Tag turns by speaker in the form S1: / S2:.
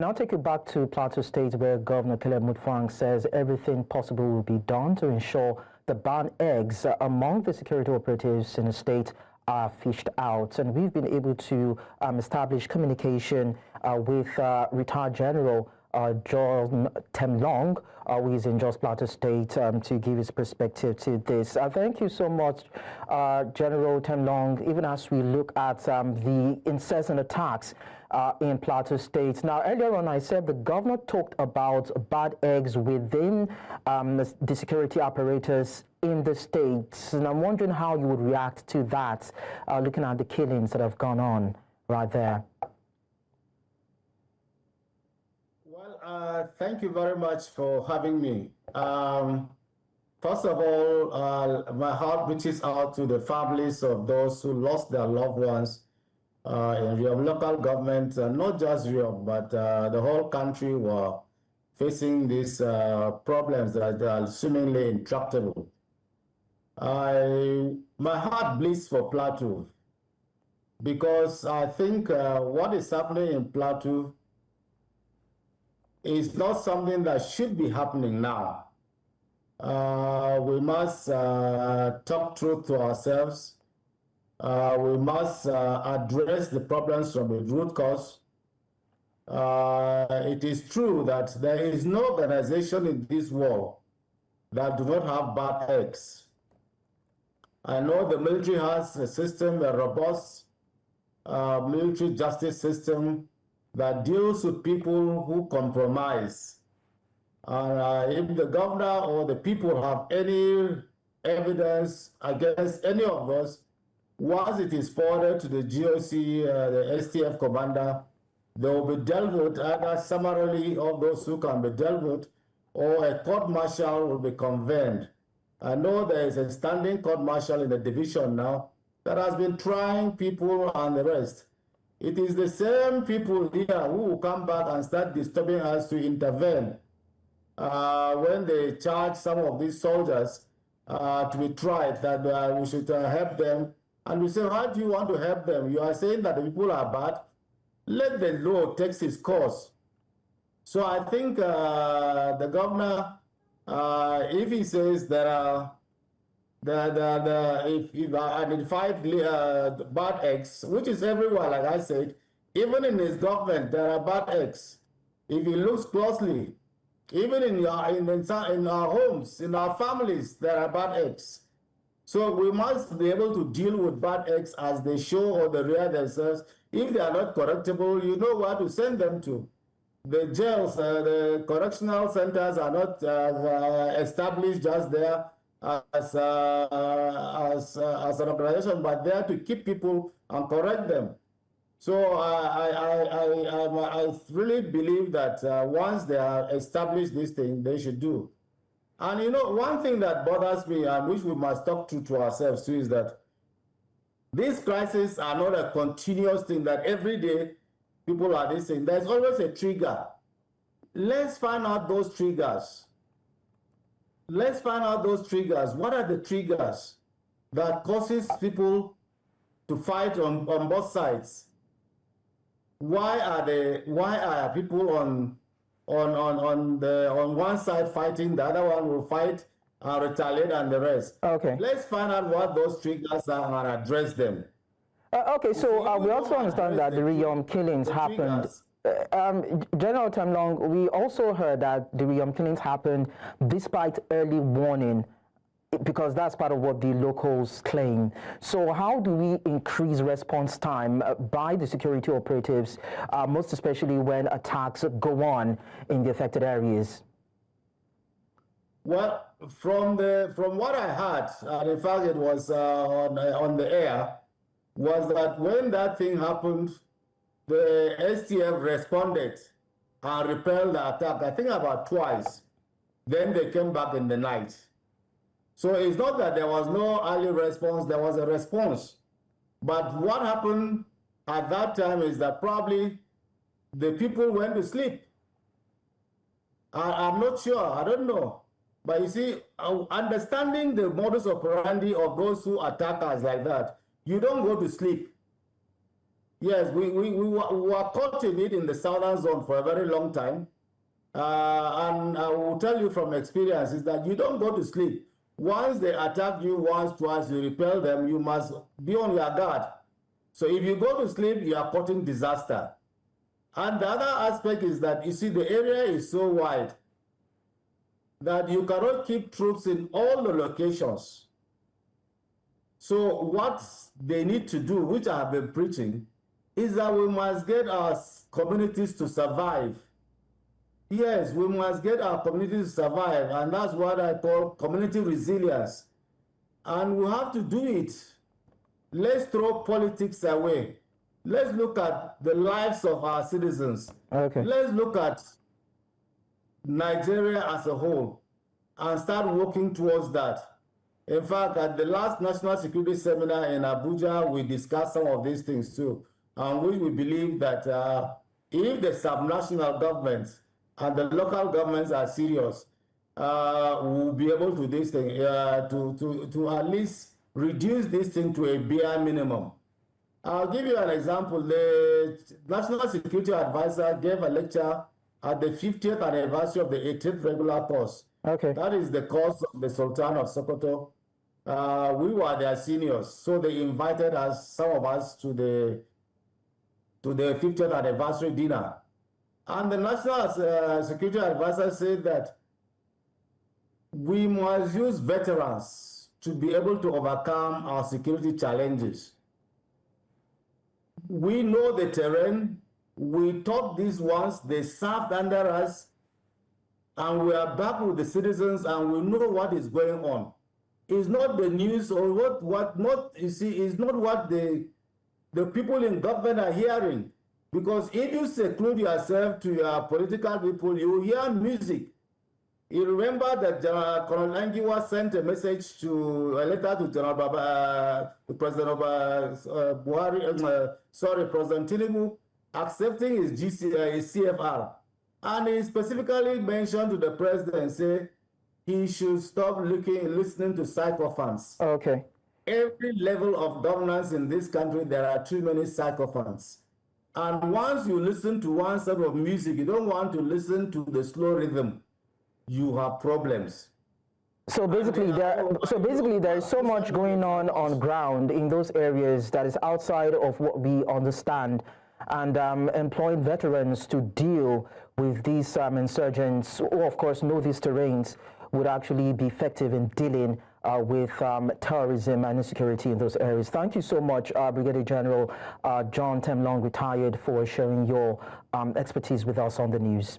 S1: Now take you back to Plateau State, where Governor Mutfwang says everything possible will be done to ensure the banned eggs among the security operatives in the state are fished out. And we've been able to establish communication with retired General Jon Temlong, who is in Jos Plateau State, to give his perspective to this. Thank you so much, General Temlong, even as we look at the incessant attacks in Plateau State. Now, earlier on, I said the governor talked about bad eggs within the security apparatus in the state. And I'm wondering how you would react to that, looking at the killings that have gone on right there.
S2: Well, thank you very much for having me. First of all, my heart reaches out to the families of those who lost their loved ones in Riyom local government, not just Riyom, but the whole country were facing these problems that are seemingly intractable. My heart bleeds for Plateau because I think what is happening in Plateau is not something that should be happening now. We must talk truth to ourselves. We must address the problems from the root cause. It is true that there is no organization in this world that do not have bad eggs. I know the military has a system, a robust military justice system that deals with people who compromise. If the governor or the people have any evidence against any of us, once it is forwarded to the GOC, the STF commander, they will be dealt with either summarily of those who can be dealt with, or a court-martial will be convened. I know there is a standing court-martial in the division now that has been trying people and the rest. It is the same people here who will come back and start disturbing us to intervene when they charge some of these soldiers to be tried, that we should help them. And we say, how do you want to help them? You are saying that the people are bad. Let the law take its course. So I think the governor, if he says there are if identified bad eggs, which is everywhere, like I said, even in his government, there are bad eggs. If he looks closely, even in our homes, in our families, there are bad eggs. So we must be able to deal with bad eggs as they show or they rear themselves. If they are not correctable, you know where to send them to. The jails, the correctional centers are not established just there as an organization, but there to keep people and correct them. So I really believe that once they are established this thing, they should do. And you know, one thing that bothers me and which we must talk to ourselves too is that these crises are not a continuous thing that every day people are this thing. There's always a trigger. Let's find out those triggers. Let's find out those triggers. What are the triggers that causes people to fight on both sides? Why are people on one side fighting, the other one will fight and retaliate and the rest?
S1: Okay.
S2: Let's find out what those triggers are and address them.
S1: Okay, so we also understand that the Riyom killings happened. General Temlong, we also heard that the Riyom killings happened despite early warning, because that's part of what the locals claim. So how do we increase response time by the security operatives, most especially when attacks go on in the affected areas?
S2: Well, from what I heard, and in fact it was on the air, was that when that thing happened, the STF responded and repelled the attack, I think about twice. Then they came back in the night. So it's not that there was no early response, there was a response. But what happened at that time is that probably the people went to sleep. I'm not sure, I don't know. But you see, understanding the modus operandi of those who attack us like that, you don't go to sleep. Yes, we were caught in it in the southern zone for a very long time. And I will tell you from experience is that you don't go to sleep. Once they attack you once, twice, you repel them, you must be on your guard. So if you go to sleep, you are courting disaster. And the other aspect is that, you see, the area is so wide that you cannot keep troops in all the locations. So what they need to do, which I have been preaching, is that we must get our communities to survive. Yes, we must get our communities to survive, and that's what I call community resilience. And we have to do it. Let's throw politics away. Let's look at the lives of our citizens.
S1: Okay.
S2: Let's look at Nigeria as a whole and start working towards that. In fact, at the last National Security Seminar in Abuja, we discussed some of these things too, and we believe that if the subnational governments and the local governments are serious, we'll be able to do this thing, to at least reduce this thing to a bare minimum. I'll give you an example. The National Security Advisor gave a lecture at the 50th anniversary of the 18th regular course.
S1: Okay.
S2: That is the course of the Sultan of Sokoto. We were their seniors, so they invited us, some of us, to the 50th anniversary dinner. And the National Security Advisor said that we must use veterans to be able to overcome our security challenges. We know the terrain. We taught these ones. They served under us. And we are back with the citizens, and we know what is going on. It's not the news or it's not what the people in government are hearing. Because if you seclude yourself to your political people, you hear music. You remember that Colonel Angiwa sent a message a letter to General President President Tinubu, accepting his CFR. And he specifically mentioned to the president, say, he should stop listening to sycophants.
S1: Okay.
S2: Every level of governance in this country, there are too many sycophants. And once you listen to one sort of music, you don't want to listen to the slow rhythm, you have problems.
S1: So basically, there is so much going on ground in those areas that is outside of what we understand, and employing veterans to deal with these insurgents, who of course know these terrains, would actually be effective in dealing with terrorism and insecurity in those areas. Thank you so much, Brigadier General Jon Temlong, retired, for sharing your expertise with us on the news.